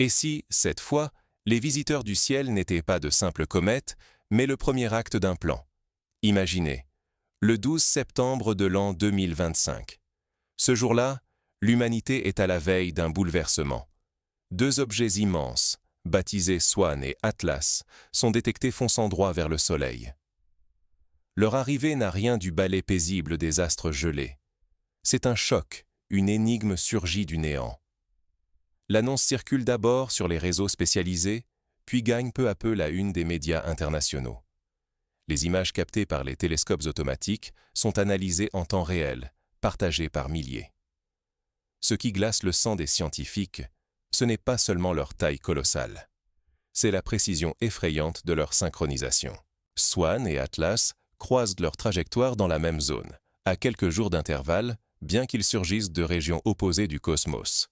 Et si, cette fois, les visiteurs du ciel n'étaient pas de simples comètes, mais le premier acte d'un plan? Imaginez, le 12 septembre de l'an 2025. Ce jour-là, l'humanité est à la veille d'un bouleversement. Deux objets immenses, baptisés Swan et Atlas, sont détectés fonçant droit vers le Soleil. Leur arrivée n'a rien du balai paisible des astres gelés. C'est un choc, une énigme surgit du néant. L'annonce circule d'abord sur les réseaux spécialisés, puis gagne peu à peu la une des médias internationaux. Les images captées par les télescopes automatiques sont analysées en temps réel, partagées par milliers. Ce qui glace le sang des scientifiques, ce n'est pas seulement leur taille colossale. C'est la précision effrayante de leur synchronisation. Swan et Atlas croisent leur trajectoire dans la même zone, à quelques jours d'intervalle, bien qu'ils surgissent de régions opposées du cosmos.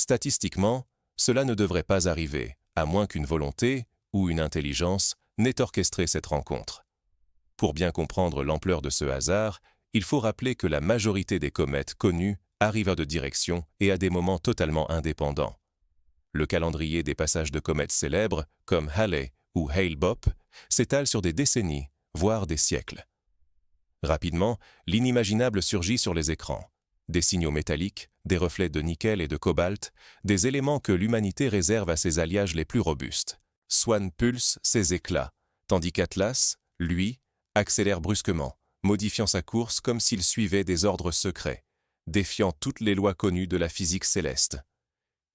Statistiquement, cela ne devrait pas arriver, à moins qu'une volonté ou une intelligence n'ait orchestré cette rencontre. Pour bien comprendre l'ampleur de ce hasard, il faut rappeler que la majorité des comètes connues arrivent à de directions et à des moments totalement indépendants. Le calendrier des passages de comètes célèbres, comme Halley ou Hale-Bopp, s'étale sur des décennies, voire des siècles. Rapidement, l'inimaginable surgit sur les écrans. Des signaux métalliques, des reflets de nickel et de cobalt, des éléments que l'humanité réserve à ses alliages les plus robustes. Swan pulse ses éclats, tandis qu'Atlas, lui, accélère brusquement, modifiant sa course comme s'il suivait des ordres secrets, défiant toutes les lois connues de la physique céleste.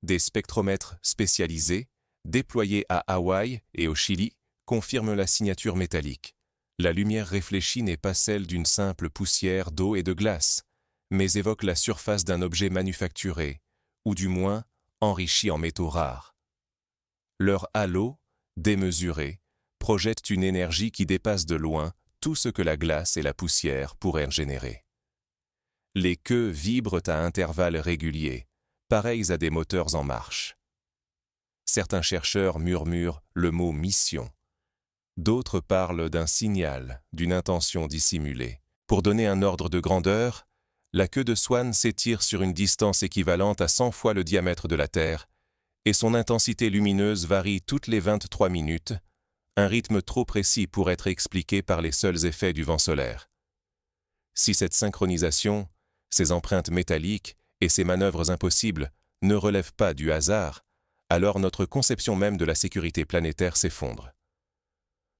Des spectromètres spécialisés, déployés à Hawaï et au Chili, confirment la signature métallique. La lumière réfléchie n'est pas celle d'une simple poussière d'eau et de glace, mais évoque la surface d'un objet manufacturé, ou du moins enrichi en métaux rares. Leur halo, démesuré, projette une énergie qui dépasse de loin tout ce que la glace et la poussière pourraient générer. Les queues vibrent à intervalles réguliers, pareils à des moteurs en marche. Certains chercheurs murmurent le mot « mission ». D'autres parlent d'un signal, d'une intention dissimulée. Pour donner un ordre de grandeur, la queue de Swan s'étire sur une distance équivalente à 100 fois le diamètre de la Terre, et son intensité lumineuse varie toutes les 23 minutes, un rythme trop précis pour être expliqué par les seuls effets du vent solaire. Si cette synchronisation, ces empreintes métalliques et ces manœuvres impossibles ne relèvent pas du hasard, alors notre conception même de la sécurité planétaire s'effondre.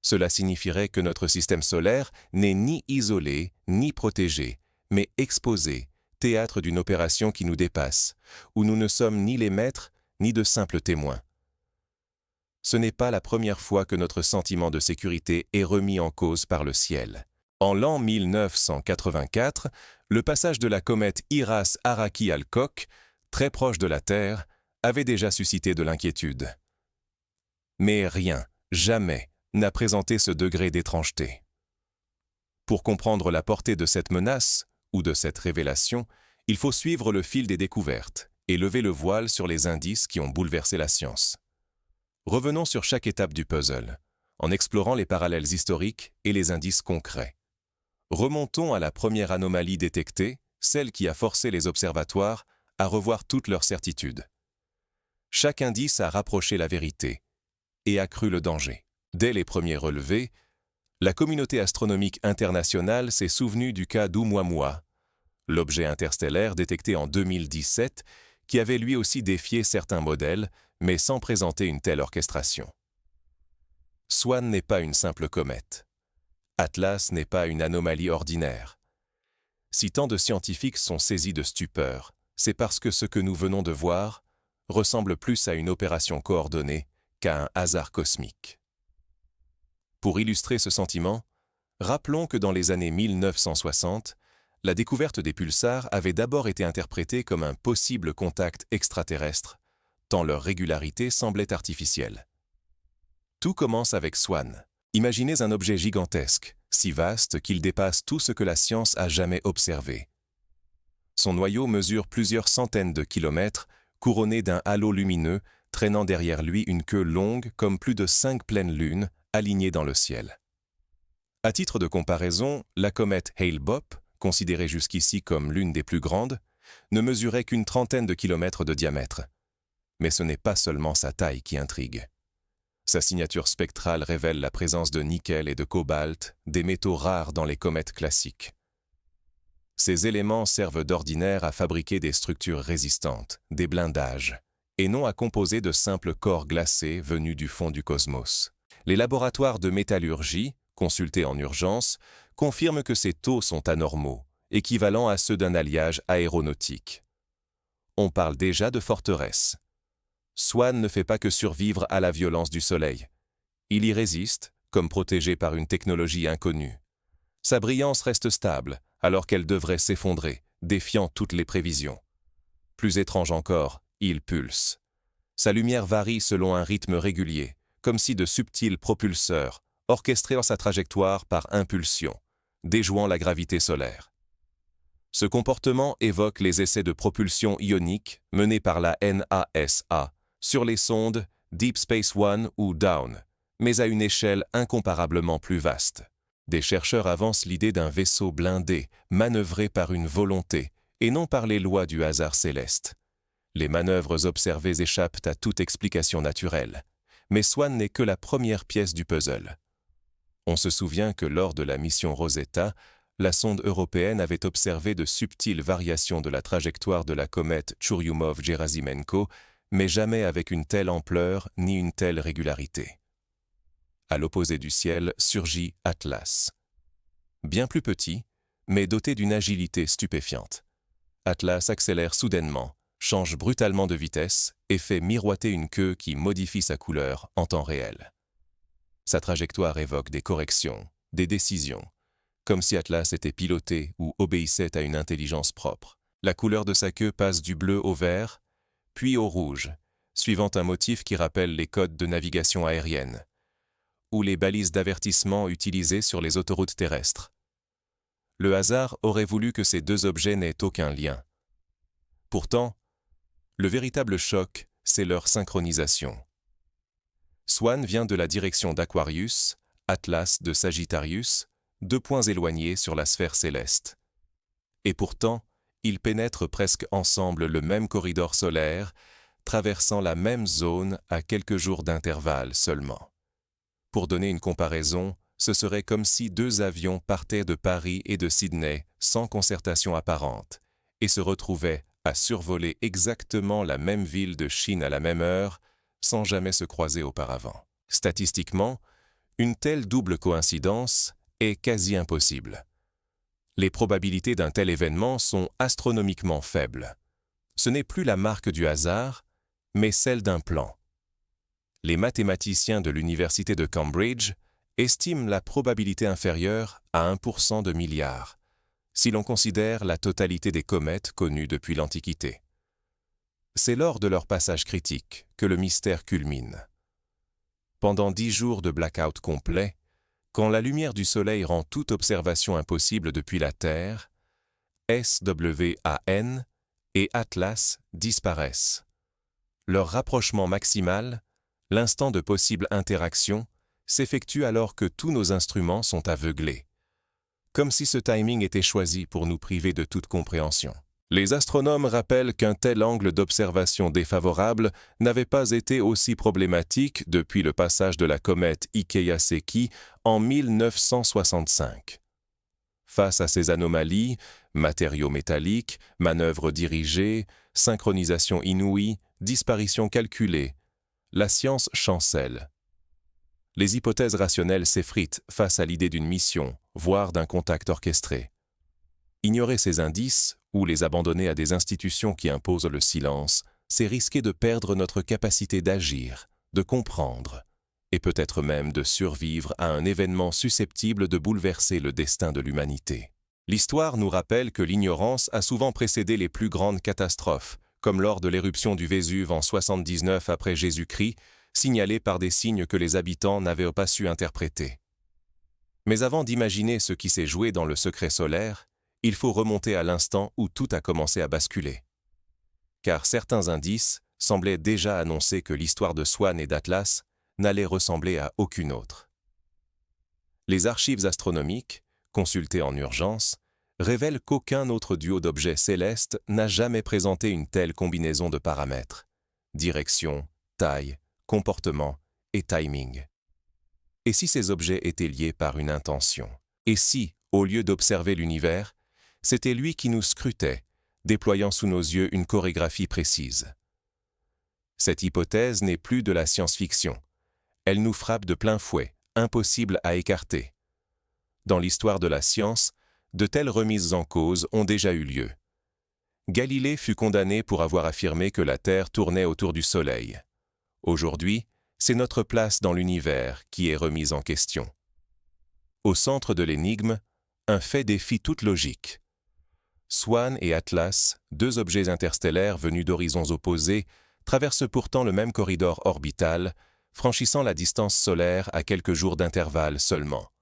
Cela signifierait que notre système solaire n'est ni isolé, ni protégé, mais exposé, théâtre d'une opération qui nous dépasse, où nous ne sommes ni les maîtres, ni de simples témoins. Ce n'est pas la première fois que notre sentiment de sécurité est remis en cause par le ciel. En l'an 1984, le passage de la comète Iras-Araki-Alcock, très proche de la Terre, avait déjà suscité de l'inquiétude. Mais rien, jamais, n'a présenté ce degré d'étrangeté. Pour comprendre la portée de cette menace, ou de cette révélation, il faut suivre le fil des découvertes et lever le voile sur les indices qui ont bouleversé la science. Revenons sur chaque étape du puzzle, en explorant les parallèles historiques et les indices concrets. Remontons à la première anomalie détectée, celle qui a forcé les observatoires à revoir toutes leurs certitudes. Chaque indice a rapproché la vérité et accru le danger. Dès les premiers relevés, la communauté astronomique internationale s'est souvenue du cas d'Oumuamua, l'objet interstellaire détecté en 2017 qui avait lui aussi défié certains modèles, mais sans présenter une telle orchestration. Swan n'est pas une simple comète. Atlas n'est pas une anomalie ordinaire. Si tant de scientifiques sont saisis de stupeur, c'est parce que ce que nous venons de voir ressemble plus à une opération coordonnée qu'à un hasard cosmique. Pour illustrer ce sentiment, rappelons que dans les années 1960, la découverte des pulsars avait d'abord été interprétée comme un possible contact extraterrestre, tant leur régularité semblait artificielle. Tout commence avec Swan. Imaginez un objet gigantesque, si vaste qu'il dépasse tout ce que la science a jamais observé. Son noyau mesure plusieurs centaines de kilomètres, couronné d'un halo lumineux, traînant derrière lui une queue longue comme plus de 5 pleines lunes, alignées dans le ciel. À titre de comparaison, la comète Hale-Bopp, considérée jusqu'ici comme l'une des plus grandes, ne mesurait qu'une trentaine de kilomètres de diamètre. Mais ce n'est pas seulement sa taille qui intrigue. Sa signature spectrale révèle la présence de nickel et de cobalt, des métaux rares dans les comètes classiques. Ces éléments servent d'ordinaire à fabriquer des structures résistantes, des blindages, et non à composer de simples corps glacés venus du fond du cosmos. Les laboratoires de métallurgie, consultés en urgence, confirment que ces taux sont anormaux, équivalents à ceux d'un alliage aéronautique. On parle déjà de forteresse. Swann ne fait pas que survivre à la violence du Soleil. Il y résiste, comme protégé par une technologie inconnue. Sa brillance reste stable, alors qu'elle devrait s'effondrer, défiant toutes les prévisions. Plus étrange encore, il pulse. Sa lumière varie selon un rythme régulier, comme si de subtils propulseurs, orchestrés sa trajectoire par impulsion, déjouant la gravité solaire. Ce comportement évoque les essais de propulsion ionique menés par la NASA sur les sondes Deep Space One ou Dawn, mais à une échelle incomparablement plus vaste. Des chercheurs avancent l'idée d'un vaisseau blindé, manœuvré par une volonté, et non par les lois du hasard céleste. Les manœuvres observées échappent à toute explication naturelle, mais Swann n'est que la première pièce du puzzle. On se souvient que lors de la mission Rosetta, la sonde européenne avait observé de subtiles variations de la trajectoire de la comète Churyumov-Gerasimenko, mais jamais avec une telle ampleur ni une telle régularité. À l'opposé du ciel surgit Atlas. Bien plus petit, mais doté d'une agilité stupéfiante. Atlas accélère soudainement, change brutalement de vitesse et fait miroiter une queue qui modifie sa couleur en temps réel. Sa trajectoire évoque des corrections, des décisions, comme si Atlas était piloté ou obéissait à une intelligence propre. La couleur de sa queue passe du bleu au vert, puis au rouge, suivant un motif qui rappelle les codes de navigation aérienne, ou les balises d'avertissement utilisées sur les autoroutes terrestres. Le hasard aurait voulu que ces deux objets n'aient aucun lien. Pourtant, le véritable choc, c'est leur synchronisation. Swann vient de la direction d'Aquarius, Atlas de Sagittarius, 2 points éloignés sur la sphère céleste. Et pourtant, ils pénètrent presque ensemble le même corridor solaire, traversant la même zone à quelques jours d'intervalle seulement. Pour donner une comparaison, ce serait comme si 2 avions partaient de Paris et de Sydney sans concertation apparente et se retrouvaient à survoler exactement la même ville de Chine à la même heure, sans jamais se croiser auparavant. Statistiquement, une telle double coïncidence est quasi impossible. Les probabilités d'un tel événement sont astronomiquement faibles. Ce n'est plus la marque du hasard, mais celle d'un plan. Les mathématiciens de l'université de Cambridge estiment la probabilité inférieure à 1% de milliard, si l'on considère la totalité des comètes connues depuis l'Antiquité. C'est lors de leur passage critique que le mystère culmine. Pendant 10 jours de blackout complet, quand la lumière du Soleil rend toute observation impossible depuis la Terre, SWAN et Atlas disparaissent. Leur rapprochement maximal, l'instant de possible interaction, s'effectue alors que tous nos instruments sont aveuglés, comme si ce timing était choisi pour nous priver de toute compréhension. Les astronomes rappellent qu'un tel angle d'observation défavorable n'avait pas été aussi problématique depuis le passage de la comète Ikeya-Seki en 1965. Face à ces anomalies, matériaux métalliques, manœuvres dirigées, synchronisation inouïe, disparition calculée, la science chancelle. Les hypothèses rationnelles s'effritent face à l'idée d'une mission, voire d'un contact orchestré. Ignorer ces indices, ou les abandonner à des institutions qui imposent le silence, c'est risquer de perdre notre capacité d'agir, de comprendre, et peut-être même de survivre à un événement susceptible de bouleverser le destin de l'humanité. L'histoire nous rappelle que l'ignorance a souvent précédé les plus grandes catastrophes, comme lors de l'éruption du Vésuve en 79 après Jésus-Christ, signalée par des signes que les habitants n'avaient pas su interpréter. Mais avant d'imaginer ce qui s'est joué dans le secret solaire, il faut remonter à l'instant où tout a commencé à basculer. Car certains indices semblaient déjà annoncer que l'histoire de Swann et d'Atlas n'allait ressembler à aucune autre. Les archives astronomiques, consultées en urgence, révèlent qu'aucun autre duo d'objets célestes n'a jamais présenté une telle combinaison de paramètres. direction, taille, comportement et timing. Et si ces objets étaient liés par une intention? Et si, au lieu d'observer l'univers, c'était lui qui nous scrutait, déployant sous nos yeux une chorégraphie précise? Cette hypothèse n'est plus de la science-fiction. Elle nous frappe de plein fouet, impossible à écarter. Dans l'histoire de la science, de telles remises en cause ont déjà eu lieu. Galilée fut condamné pour avoir affirmé que la Terre tournait autour du Soleil. Aujourd'hui, c'est notre place dans l'univers qui est remise en question. Au centre de l'énigme, un fait défie toute logique. Swan et Atlas, deux objets interstellaires venus d'horizons opposés, traversent pourtant le même corridor orbital, franchissant la distance solaire à quelques jours d'intervalle seulement.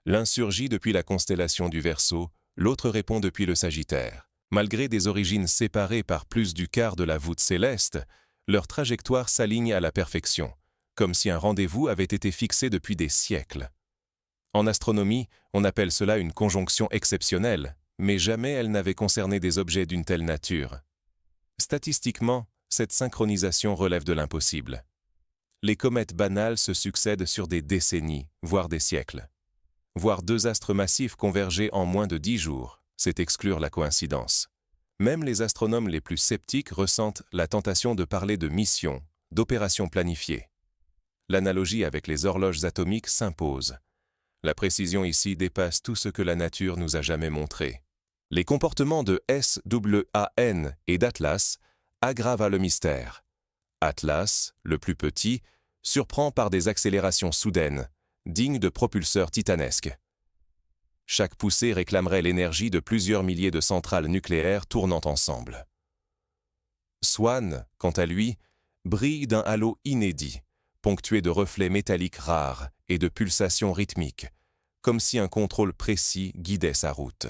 L'un surgit depuis la constellation du Verseau, l'autre répond depuis le Sagittaire. Malgré des origines séparées par plus du quart de la voûte céleste, leur trajectoire s'aligne à la perfection, comme si un rendez-vous avait été fixé depuis des siècles. En astronomie, on appelle cela une conjonction exceptionnelle, mais jamais elle n'avait concerné des objets d'une telle nature. Statistiquement, cette synchronisation relève de l'impossible. Les comètes banales se succèdent sur des décennies, voire des siècles. Voir deux astres massifs converger en moins de 10 jours, c'est exclure la coïncidence. Même les astronomes les plus sceptiques ressentent la tentation de parler de mission, d'opération planifiée. L'analogie avec les horloges atomiques s'impose. La précision ici dépasse tout ce que la nature nous a jamais montré. Les comportements de SWAN et d'Atlas aggravent le mystère. Atlas, le plus petit, surprend par des accélérations soudaines, dignes de propulseurs titanesques. Chaque poussée réclamerait l'énergie de plusieurs milliers de centrales nucléaires tournant ensemble. Swan, quant à lui, brille d'un halo inédit, ponctué de reflets métalliques rares et de pulsations rythmiques, comme si un contrôle précis guidait sa route.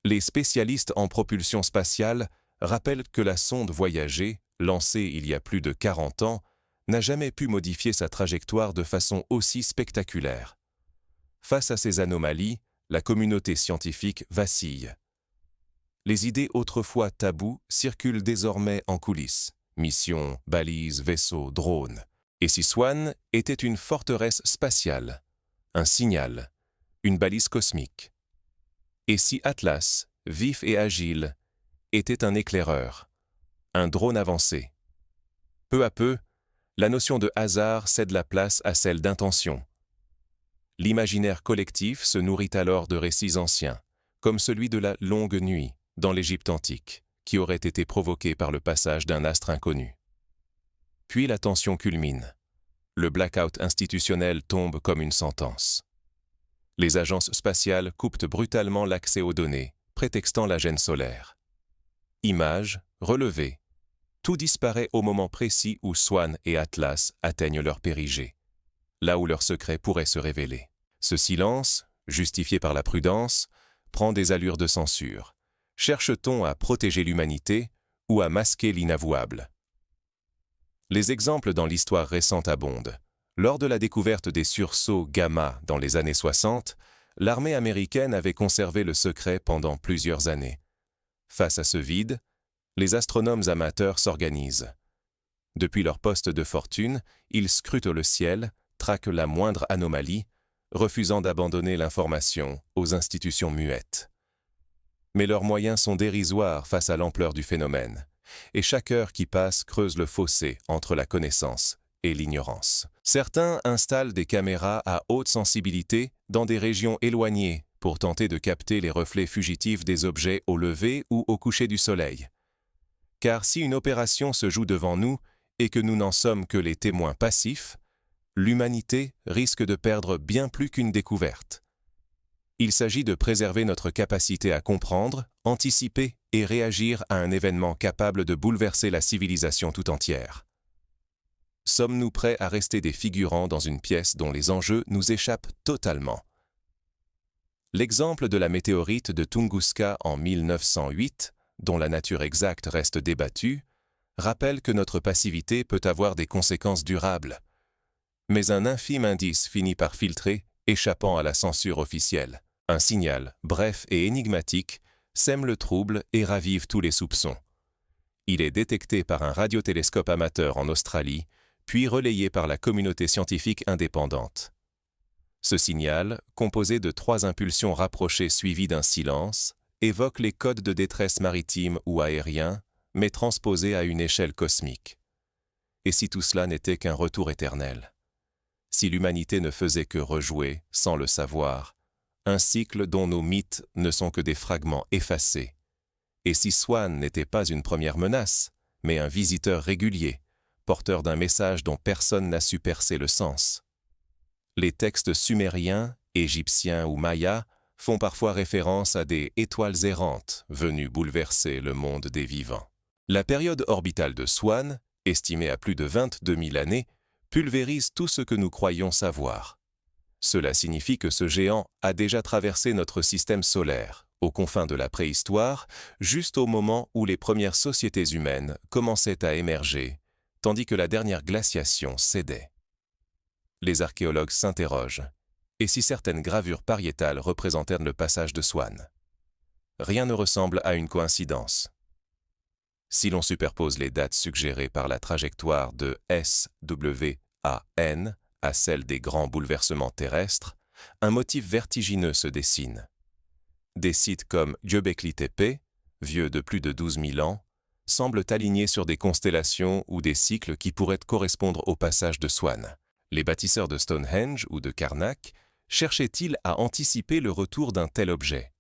Les spécialistes en propulsion spatiale rappellent que la sonde Voyager, lancée il y a plus de 40 ans, n'a jamais pu modifier sa trajectoire de façon aussi spectaculaire. Face à ces anomalies, la communauté scientifique vacille. Les idées autrefois taboues circulent désormais en coulisses. Missions, balises, vaisseaux, drones. Et si Swan était une forteresse spatiale, un signal, une balise cosmique? Et si Atlas, vif et agile, était un éclaireur, un drone avancé? Peu à peu, la notion de hasard cède la place à celle d'intention. L'imaginaire collectif se nourrit alors de récits anciens, comme celui de la longue nuit dans l'Égypte antique, qui aurait été provoqué par le passage d'un astre inconnu. Puis la tension culmine. Le blackout institutionnel tombe comme une sentence. Les agences spatiales coupent brutalement l'accès aux données, prétextant la gêne solaire. Images, relevées. Tout disparaît au moment précis où Swan et Atlas atteignent leur périgée, là où leur secret pourrait se révéler. Ce silence, justifié par la prudence, prend des allures de censure. Cherche-t-on à protéger l'humanité ou à masquer l'inavouable? Les exemples dans l'histoire récente abondent. Lors de la découverte des sursauts gamma dans les années 60, l'armée américaine avait conservé le secret pendant plusieurs années. Face à ce vide, les astronomes amateurs s'organisent. Depuis leur poste de fortune, ils scrutent le ciel, traquent la moindre anomalie, refusant d'abandonner l'information aux institutions muettes. Mais leurs moyens sont dérisoires face à l'ampleur du phénomène, et chaque heure qui passe creuse le fossé entre la connaissance et l'ignorance. Certains installent des caméras à haute sensibilité dans des régions éloignées pour tenter de capter les reflets fugitifs des objets au lever ou au coucher du soleil. Car si une opération se joue devant nous et que nous n'en sommes que les témoins passifs, l'humanité risque de perdre bien plus qu'une découverte. Il s'agit de préserver notre capacité à comprendre, anticiper et réagir à un événement capable de bouleverser la civilisation tout entière. Sommes-nous prêts à rester des figurants dans une pièce dont les enjeux nous échappent totalement? L'exemple de la météorite de Tunguska en 1908, dont la nature exacte reste débattue, rappelle que notre passivité peut avoir des conséquences durables. Mais un infime indice finit par filtrer, échappant à la censure officielle. Un signal, bref et énigmatique, sème le trouble et ravive tous les soupçons. Il est détecté par un radiotélescope amateur en Australie, puis relayé par la communauté scientifique indépendante. Ce signal, composé de 3 impulsions rapprochées suivies d'un silence, évoque les codes de détresse maritime ou aérien, mais transposés à une échelle cosmique. Et si tout cela n'était qu'un retour éternel? Si l'humanité ne faisait que rejouer, sans le savoir, un cycle dont nos mythes ne sont que des fragments effacés? Et si Swan n'était pas une première menace, mais un visiteur régulier, porteur d'un message dont personne n'a su percer le sens? Les textes sumériens, égyptiens ou mayas font parfois référence à des étoiles errantes venues bouleverser le monde des vivants. La période orbitale de Swan, estimée à plus de 22 000 années, pulvérise tout ce que nous croyons savoir. Cela signifie que ce géant a déjà traversé notre système solaire, aux confins de la préhistoire, juste au moment où les premières sociétés humaines commençaient à émerger, tandis que la dernière glaciation cédait. Les archéologues s'interrogent. Et si certaines gravures pariétales représentèrent le passage de Swan? Rien ne ressemble à une coïncidence. Si l'on superpose les dates suggérées par la trajectoire de SWAN à celle des grands bouleversements terrestres, un motif vertigineux se dessine. Des sites comme Göbekli Tepe, vieux de plus de 12 000 ans, semblent alignés sur des constellations ou des cycles qui pourraient correspondre au passage de Swan. Les bâtisseurs de Stonehenge ou de Karnak cherchaient-ils à anticiper le retour d'un tel objet?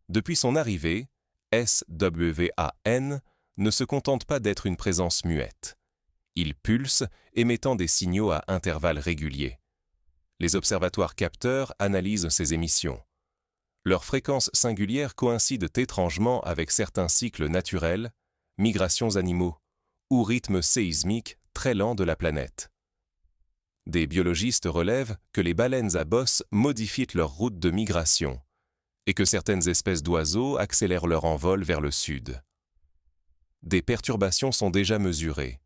Depuis son arrivée, SWAN ne se contente pas d'être une présence muette. Il pulse, émettant des signaux à intervalles réguliers. Les observatoires capteurs analysent ces émissions. Leurs fréquences singulières coïncident étrangement avec certains cycles naturels, migrations animaux ou rythmes séismiques très lents de la planète. Des biologistes relèvent que les baleines à bosse modifient leur route de migration et que certaines espèces d'oiseaux accélèrent leur envol vers le sud. Des perturbations sont déjà mesurées.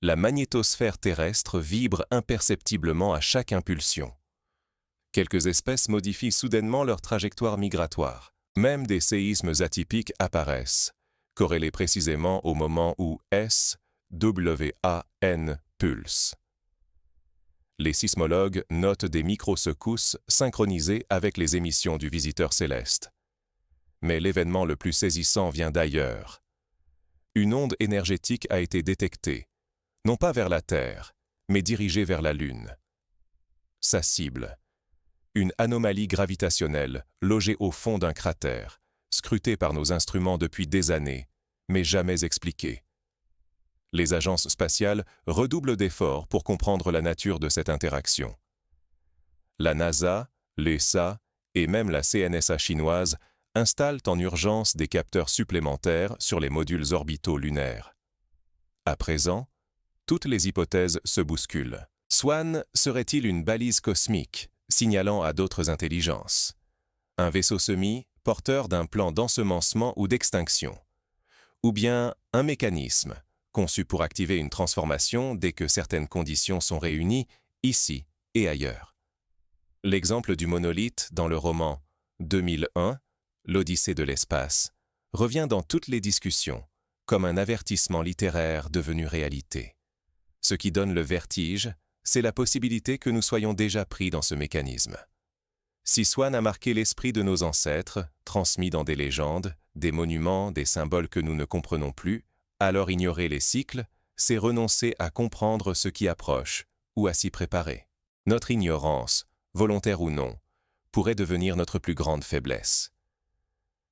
La magnétosphère terrestre vibre imperceptiblement à chaque impulsion. Quelques espèces modifient soudainement leur trajectoire migratoire. Même des séismes atypiques apparaissent, corrélés précisément au moment où SWAN pulse. Les sismologues notent des microsecousses synchronisées avec les émissions du visiteur céleste. Mais l'événement le plus saisissant vient d'ailleurs. Une onde énergétique a été détectée, non pas vers la Terre, mais dirigée vers la Lune. Sa cible, une anomalie gravitationnelle logée au fond d'un cratère, scrutée par nos instruments depuis des années, mais jamais expliquée. Les agences spatiales redoublent d'efforts pour comprendre la nature de cette interaction. La NASA, l'ESA et même la CNSA chinoise installent en urgence des capteurs supplémentaires sur les modules orbitaux lunaires. À présent, toutes les hypothèses se bousculent. Swan serait-il une balise cosmique, signalant à d'autres intelligences? Un vaisseau semi porteur d'un plan d'ensemencement ou d'extinction? Ou bien un mécanisme conçu pour activer une transformation dès que certaines conditions sont réunies, ici et ailleurs? L'exemple du monolithe dans le roman 2001, L'Odyssée de l'espace, revient dans toutes les discussions, comme un avertissement littéraire devenu réalité. Ce qui donne le vertige, c'est la possibilité que nous soyons déjà pris dans ce mécanisme. Si Swan a marqué l'esprit de nos ancêtres, transmis dans des légendes, des monuments, des symboles que nous ne comprenons plus, alors ignorer les cycles, c'est renoncer à comprendre ce qui approche ou à s'y préparer. Notre ignorance, volontaire ou non, pourrait devenir notre plus grande faiblesse.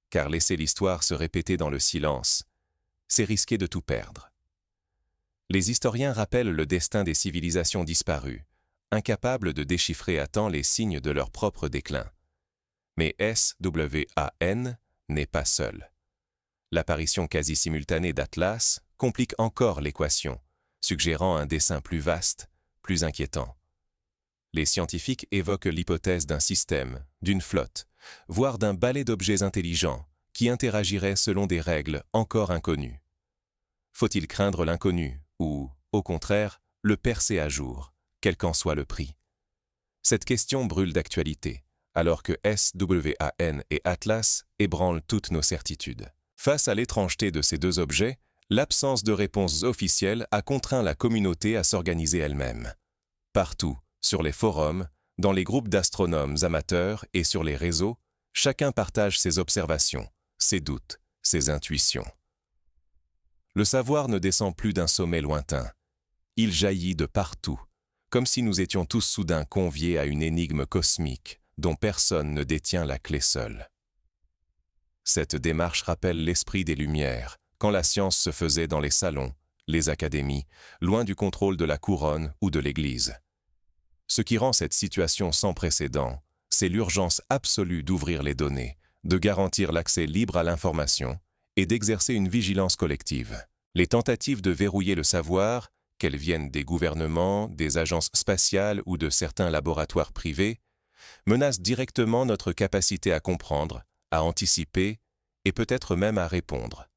Car laisser l'histoire se répéter dans le silence, c'est risquer de tout perdre. Les historiens rappellent le destin des civilisations disparues, incapables de déchiffrer à temps les signes de leur propre déclin. Mais SWAN n'est pas seul. L'apparition quasi simultanée d'Atlas complique encore l'équation, suggérant un dessin plus vaste, plus inquiétant. Les scientifiques évoquent l'hypothèse d'un système, d'une flotte, voire d'un balai d'objets intelligents qui interagirait selon des règles encore inconnues. Faut-il craindre l'inconnu ou, au contraire, le percer à jour, quel qu'en soit le prix? Cette question brûle d'actualité, alors que SWAN et Atlas ébranlent toutes nos certitudes. Face à l'étrangeté de ces deux objets, l'absence de réponses officielles a contraint la communauté à s'organiser elle-même. Partout, sur les forums, dans les groupes d'astronomes amateurs et sur les réseaux, chacun partage ses observations, ses doutes, ses intuitions. Le savoir ne descend plus d'un sommet lointain. Il jaillit de partout, comme si nous étions tous soudain conviés à une énigme cosmique dont personne ne détient la clé seule. Cette démarche rappelle l'esprit des Lumières, quand la science se faisait dans les salons, les académies, loin du contrôle de la couronne ou de l'Église. Ce qui rend cette situation sans précédent, c'est l'urgence absolue d'ouvrir les données, de garantir l'accès libre à l'information et d'exercer une vigilance collective. Les tentatives de verrouiller le savoir, qu'elles viennent des gouvernements, des agences spatiales ou de certains laboratoires privés, menacent directement notre capacité à comprendre, à anticiper et peut-être même à répondre.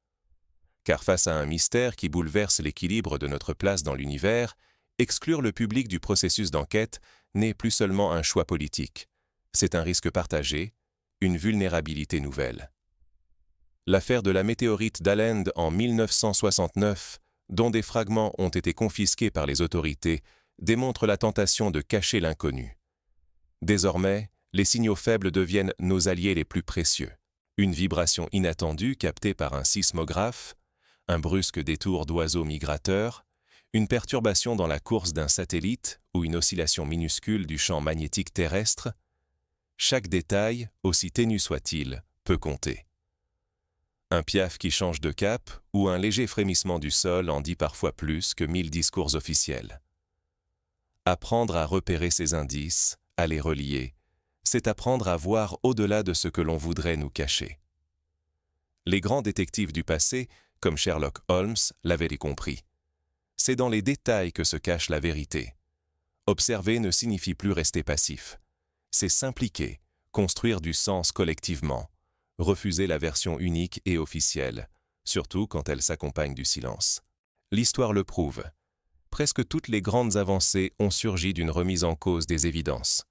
Car face à un mystère qui bouleverse l'équilibre de notre place dans l'univers, exclure le public du processus d'enquête n'est plus seulement un choix politique. C'est un risque partagé, une vulnérabilité nouvelle. L'affaire de la météorite d'Allende en 1969, dont des fragments ont été confisqués par les autorités, démontre la tentation de cacher l'inconnu. Désormais, les signaux faibles deviennent nos alliés les plus précieux. Une vibration inattendue captée par un sismographe, un brusque détour d'oiseaux migrateurs, une perturbation dans la course d'un satellite ou une oscillation minuscule du champ magnétique terrestre, chaque détail, aussi ténu soit-il, peut compter. Un piaf qui change de cap ou un léger frémissement du sol en dit parfois plus que 1000 discours officiels. Apprendre à repérer ces indices, à les relier, c'est apprendre à voir au-delà de ce que l'on voudrait nous cacher. Les grands détectives du passé, comme Sherlock Holmes, l'avaient compris. C'est dans les détails que se cache la vérité. Observer ne signifie plus rester passif. C'est s'impliquer, construire du sens collectivement, refuser la version unique et officielle, surtout quand elle s'accompagne du silence. L'histoire le prouve. Presque toutes les grandes avancées ont surgi d'une remise en cause des évidences.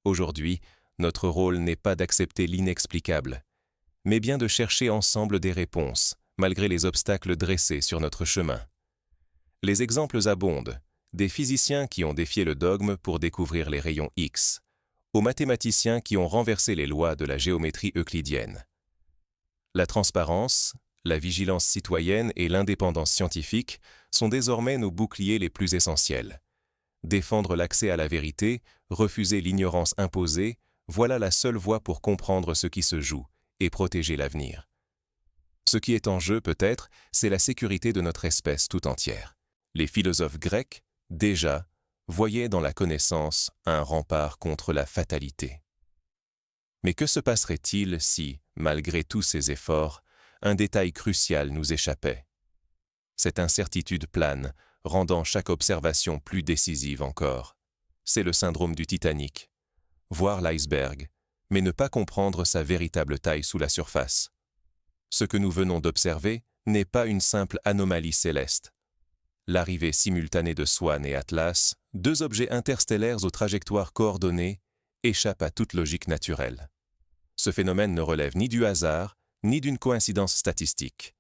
Aujourd'hui, notre rôle n'est pas d'accepter l'inexplicable, mais bien de chercher ensemble des réponses, malgré les obstacles dressés sur notre chemin. Les exemples abondent, des physiciens qui ont défié le dogme pour découvrir les rayons X, aux mathématiciens qui ont renversé les lois de la géométrie euclidienne. La transparence, la vigilance citoyenne et l'indépendance scientifique sont désormais nos boucliers les plus essentiels. Défendre l'accès à la vérité, refuser l'ignorance imposée, voilà la seule voie pour comprendre ce qui se joue et protéger l'avenir. Ce qui est en jeu, peut-être, c'est la sécurité de notre espèce tout entière. Les philosophes grecs, déjà, voyaient dans la connaissance un rempart contre la fatalité. Mais que se passerait-il si, malgré tous ces efforts, un détail crucial nous échappait? Cette incertitude plane, rendant chaque observation plus décisive encore. C'est le syndrome du Titanic. Voir l'iceberg, mais ne pas comprendre sa véritable taille sous la surface. Ce que nous venons d'observer n'est pas une simple anomalie céleste. L'arrivée simultanée de Swan et Atlas, deux objets interstellaires aux trajectoires coordonnées, échappe à toute logique naturelle. Ce phénomène ne relève ni du hasard, ni d'une coïncidence statistique.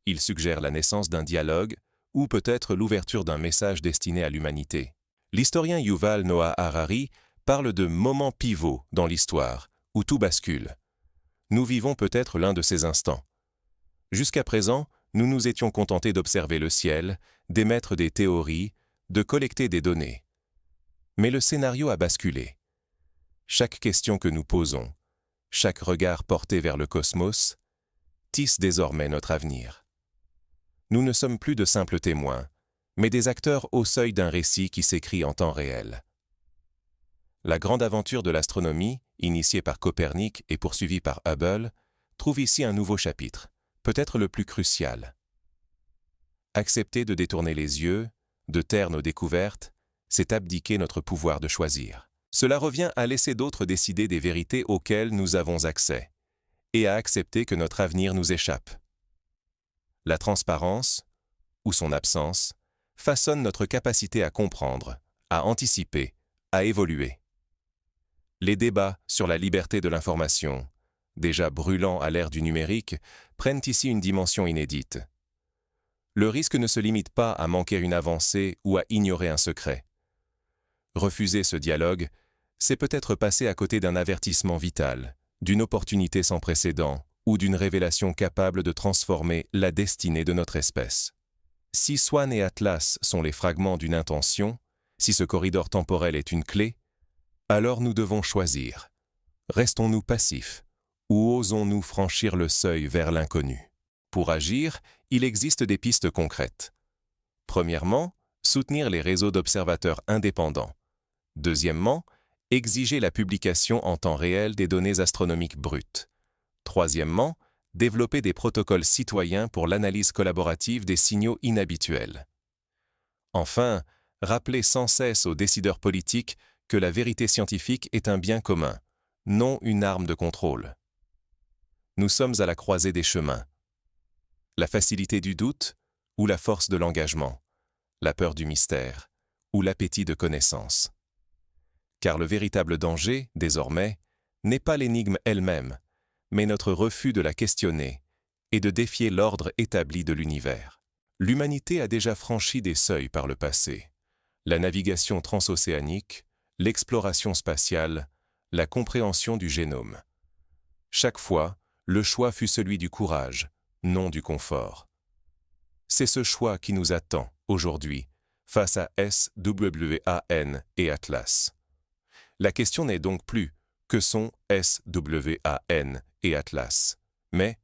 Il suggère la naissance d'un dialogue, ou peut-être l'ouverture d'un message destiné à l'humanité. L'historien Yuval Noah Harari parle de moments pivots dans l'histoire, où tout bascule. Nous vivons peut-être l'un de ces instants. Jusqu'à présent, nous nous étions contentés d'observer le ciel, d'émettre des théories, de collecter des données. Mais le scénario a basculé. Chaque question que nous posons, chaque regard porté vers le cosmos, tisse désormais notre avenir. Nous ne sommes plus de simples témoins, mais des acteurs au seuil d'un récit qui s'écrit en temps réel. La grande aventure de l'astronomie, initiée par Copernic et poursuivie par Hubble, trouve ici un nouveau chapitre, peut-être le plus crucial. Accepter de détourner les yeux, de taire nos découvertes, c'est abdiquer notre pouvoir de choisir. Cela revient à laisser d'autres décider des vérités auxquelles nous avons accès, et à accepter que notre avenir nous échappe. La transparence, ou son absence, façonne notre capacité à comprendre, à anticiper, à évoluer. Les débats sur la liberté de l'information, déjà brûlants à l'ère du numérique, prennent ici une dimension inédite. Le risque ne se limite pas à manquer une avancée ou à ignorer un secret. Refuser ce dialogue, c'est peut-être passer à côté d'un avertissement vital, d'une opportunité sans précédent ou d'une révélation capable de transformer la destinée de notre espèce. Si Swan et Atlas sont les fragments d'une intention, si ce corridor temporel est une clé, alors nous devons choisir. Restons-nous passifs ou osons-nous franchir le seuil vers l'inconnu? Pour agir, il existe des pistes concrètes. Premièrement, soutenir les réseaux d'observateurs indépendants. Deuxièmement, exiger la publication en temps réel des données astronomiques brutes. Troisièmement, développer des protocoles citoyens pour l'analyse collaborative des signaux inhabituels. Enfin, rappeler sans cesse aux décideurs politiques que la vérité scientifique est un bien commun, non une arme de contrôle. Nous sommes à la croisée des chemins. La facilité du doute ou la force de l'engagement, la peur du mystère ou l'appétit de connaissance. Car le véritable danger, désormais, n'est pas l'énigme elle-même, mais notre refus de la questionner et de défier l'ordre établi de l'univers. L'humanité a déjà franchi des seuils par le passé. La navigation transocéanique, l'exploration spatiale, la compréhension du génome. Chaque fois, le choix fut celui du courage, non du confort. C'est ce choix qui nous attend aujourd'hui, face à SWAN et Atlas. La question n'est donc plus que sont SWAN et Atlas, mais